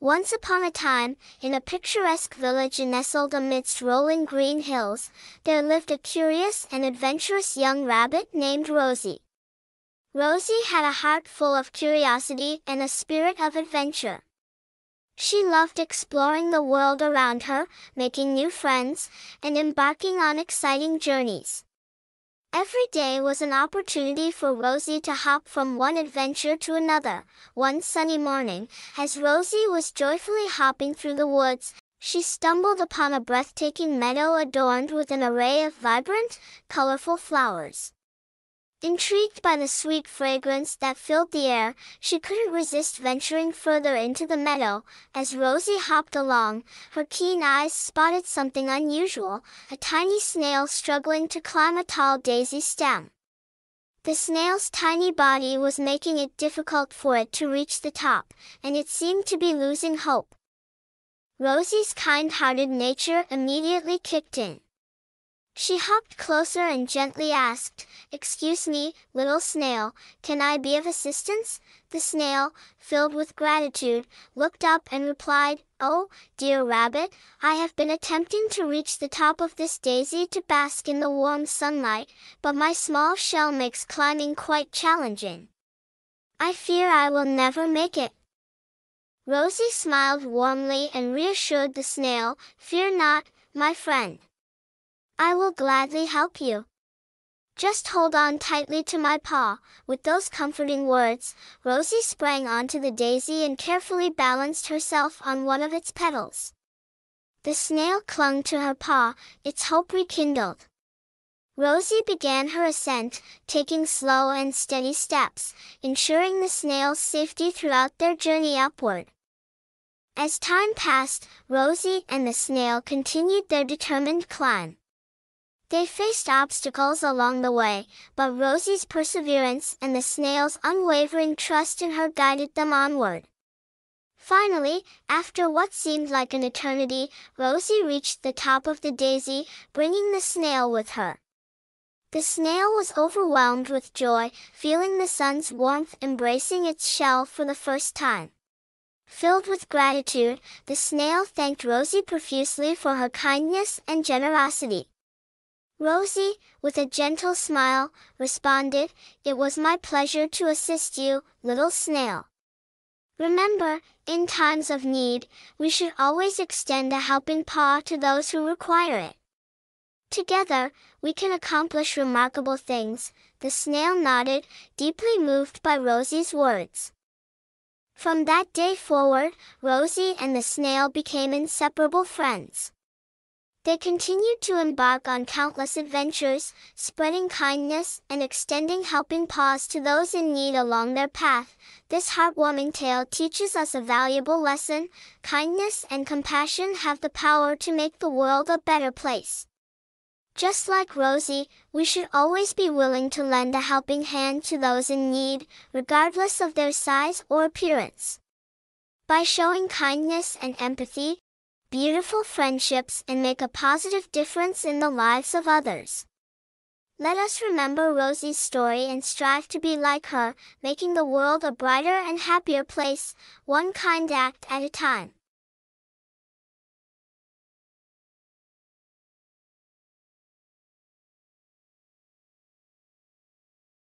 Once upon a time, in a picturesque village nestled amidst rolling green hills, there lived a curious and adventurous young rabbit named Rosie. Rosie had a heart full of curiosity and a spirit of adventure. She loved exploring the world around her, making new friends, and embarking on exciting journeys. Every day was an opportunity for Rosie to hop from one adventure to another. One sunny morning, as Rosie was joyfully hopping through the woods, she stumbled upon a breathtaking meadow adorned with an array of vibrant, colorful flowers. Intrigued by the sweet fragrance that filled the air, she couldn't resist venturing further into the meadow. As Rosie hopped along, her keen eyes spotted something unusual, a tiny snail struggling to climb a tall daisy stem. The snail's tiny body was making it difficult for it to reach the top, and it seemed to be losing hope. Rosie's kind-hearted nature immediately kicked in. She hopped closer and gently asked, "Excuse me, little snail, can I be of assistance?" The snail, filled with gratitude, looked up and replied, "Oh, dear rabbit, I have been attempting to reach the top of this daisy to bask in the warm sunlight, but my small shell makes climbing quite challenging. I fear I will never make it." Rosie smiled warmly and reassured the snail, "Fear not, my friend. I will gladly help you. Just hold on tightly to my paw." With those comforting words, Rosie sprang onto the daisy and carefully balanced herself on one of its petals. The snail clung to her paw, its hope rekindled. Rosie began her ascent, taking slow and steady steps, ensuring the snail's safety throughout their journey upward. As time passed, Rosie and the snail continued their determined climb. They faced obstacles along the way, but Rosie's perseverance and the snail's unwavering trust in her guided them onward. Finally, after what seemed like an eternity, Rosie reached the top of the daisy, bringing the snail with her. The snail was overwhelmed with joy, feeling the sun's warmth embracing its shell for the first time. Filled with gratitude, the snail thanked Rosie profusely for her kindness and generosity. Rosie, with a gentle smile, responded, "It was my pleasure to assist you, little snail. Remember, in times of need, we should always extend a helping paw to those who require it. Together, we can accomplish remarkable things." The snail nodded, deeply moved by Rosie's words. From that day forward, Rosie and the snail became inseparable friends. They continued to embark on countless adventures, spreading kindness and extending helping paws to those in need along their path. This heartwarming tale teaches us a valuable lesson: kindness and compassion have the power to make the world a better place. Just like Rosie, we should always be willing to lend a helping hand to those in need, regardless of their size or appearance. By showing kindness and empathy, beautiful friendships and make a positive difference in the lives of others. Let us remember Rosie's story and strive to be like her, making the world a brighter and happier place, one kind act at a time.